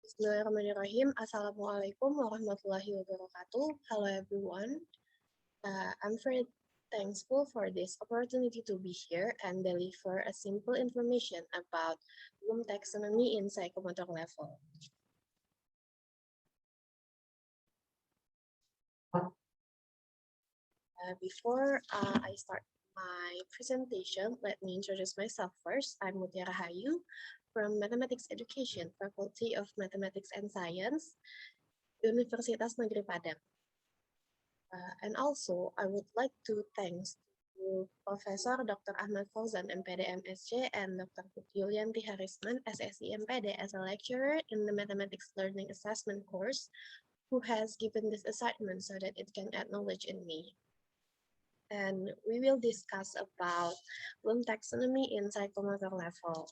Bismillahirrahmanirrahim. Assalamualaikum warahmatullahi wabarakatuh. Hello everyone. I'm very thankful for this opportunity to be here and deliver a simple information about Bloom taxonomy in psychomotor level. Before I start my presentation, let me introduce myself first. I'm Mutiara Hayyu from Mathematics Education, Faculty of Mathematics and Science, Universitas Negeri Padang. And also, I would like to thank to Professor Dr. Ahmad Fauzan, M.Pd, M.Sc, and Dr. Yulyanti Harisman, S.Si, M.Pd, as a lecturer in the Mathematics Learning Assessment course, who has given this assignment so that it can add knowledge in me. And we will discuss about Bloom taxonomy in psychomotor level.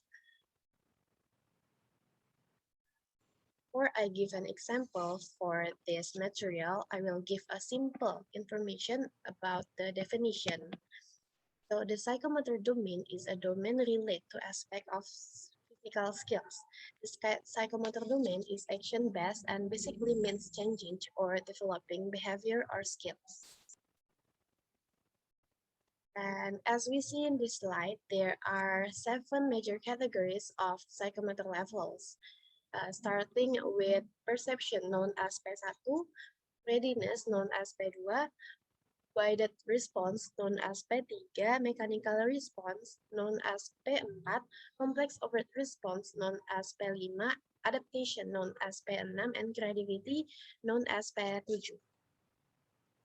Before I give an example for this material, I will give a simple information about the definition. So the psychomotor domain is a domain related to aspect of physical skills. The psychomotor domain is action-based and basically means changing or developing behavior or skills. And as we see in this slide, there are 7 major categories of psychomotor levels, starting with perception known as P1, readiness known as P2, guided response known as P3, mechanical response known as P4, complex overt response known as P5, adaptation known as P6, and creativity known as P7.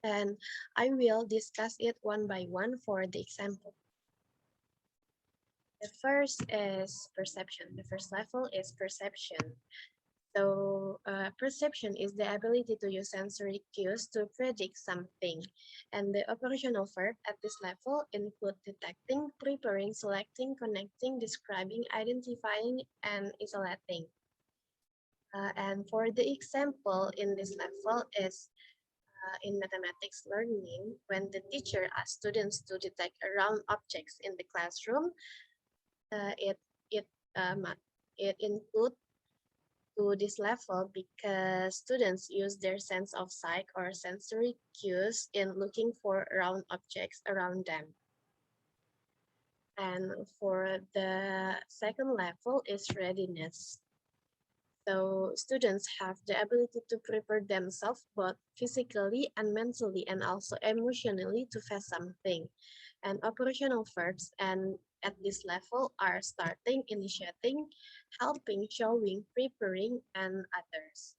And I will discuss it one by one for the example. The first is perception. The first level is perception. So perception is the ability to use sensory cues to predict something. And the operational verb at this level include detecting, preparing, selecting, connecting, describing, identifying, and isolating. And for the example in this level is in mathematics learning, when the teacher asks students to detect round objects in the classroom, it includes to this level because students use their sense of sight or sensory cues in looking for round objects around them. And for the second level is readiness. So students have the ability to prepare themselves both physically and mentally and also emotionally to face something. And operational verbs and at this level are starting, initiating, helping, showing, preparing, and others.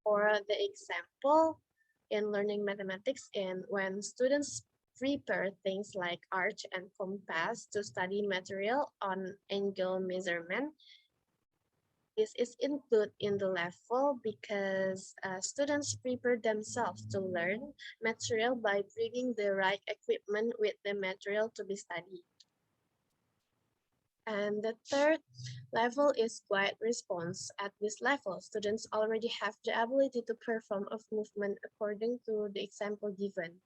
For the example, in learning mathematics and when students prepare things like arch and compass to study material on angle measurement, this is included in the level because students prepare themselves to learn material by bringing the right equipment with the material to be studied. And the third level is quiet response. At this level, students already have the ability to perform a movement according to the example given.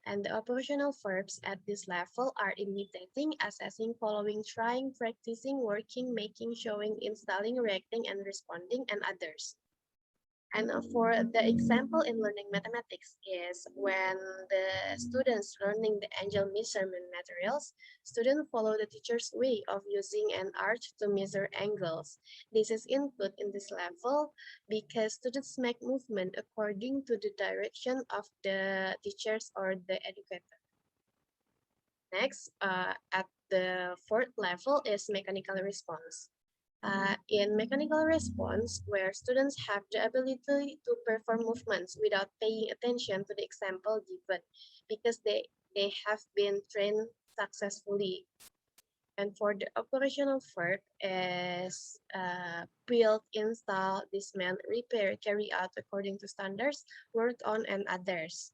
And the operational verbs at this level are imitating, assessing, following, trying, practicing, working, making, showing, installing, reacting, and responding, and others. And for the example in learning mathematics is when the students learning the angle measurement materials, students follow the teacher's way of using an arch to measure angles. This is included in this level because students make movement according to the direction of the teachers or the educator. Next, at the fourth level is mechanical response. In mechanical response, where students have the ability to perform movements without paying attention to the example given, because they have been trained successfully. And for the operational verb is build, install, dismantle, repair, carry out according to standards, work on, and others.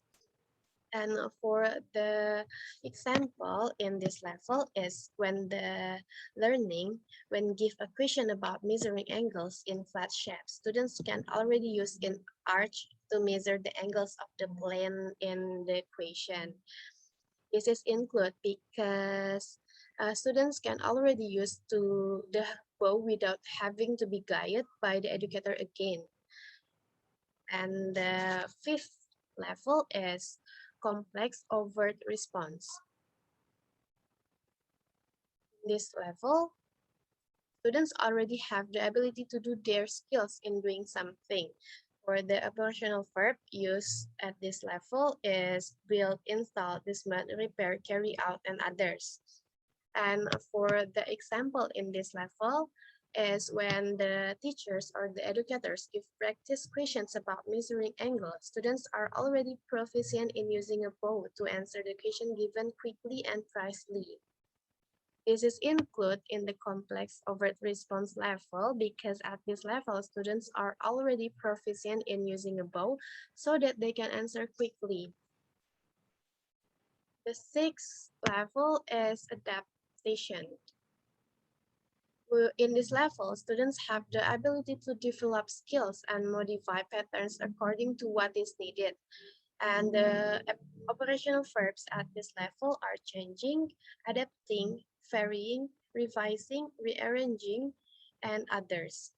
And for the example in this level is when the learning, when give a question about measuring angles in flat shapes, students can already use in arch to measure the angles of the plane in the equation. This is included because Students can already use to the bow without having to be guided by the educator again. And the fifth level is complex overt response. This level, students already have the ability to do their skills in doing something. For the operational verb used at this level is build, install, dismantle, repair, carry out, and others. And for the example in this level is when the teachers or the educators give practice questions about measuring angle, students are already proficient in using a bow to answer the question given quickly and precisely. This is included in the complex overt response level because at this level, students are already proficient in using a bow so that they can answer quickly. The sixth level is adaptation. In this level, students have the ability to develop skills and modify patterns according to what is needed. And the operational verbs at this level are changing, adapting, varying, revising, rearranging, and others.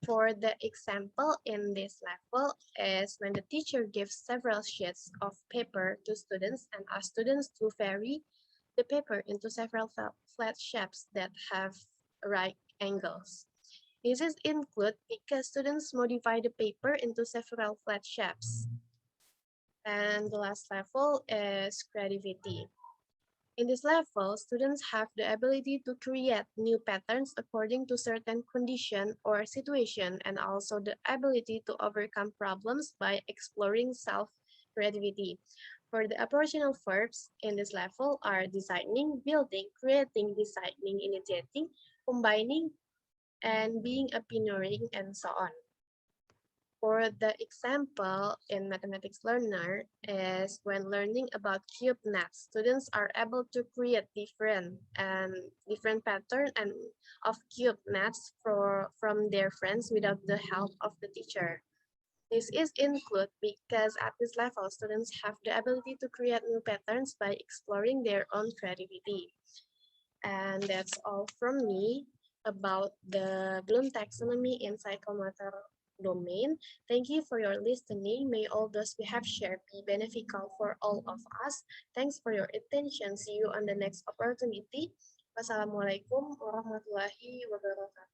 For the example in this level is when the teacher gives several sheets of paper to students and asks students to vary the paper into several flat shapes that have right angles. This is included because students modify the paper into several flat shapes. And the last level is creativity. In this level, students have the ability to create new patterns according to certain condition or situation, and also the ability to overcome problems by exploring self-creativity. For the operational verbs in this level are designing, building, creating, designing, initiating, combining, and being a pioneering, and so on. For the example in mathematics learner is when learning about cube math, students are able to create different pattern and of cube maths from their friends without the help of the teacher. This is included because at this level, students have the ability to create new patterns by exploring their own creativity. And that's all from me about the Bloom taxonomy in psychomotor domain. Thank you for your listening. May all those we have shared be beneficial for all of us. Thanks for your attention. See you on the next opportunity. Wassalamualaikum warahmatullahi wabarakatuh.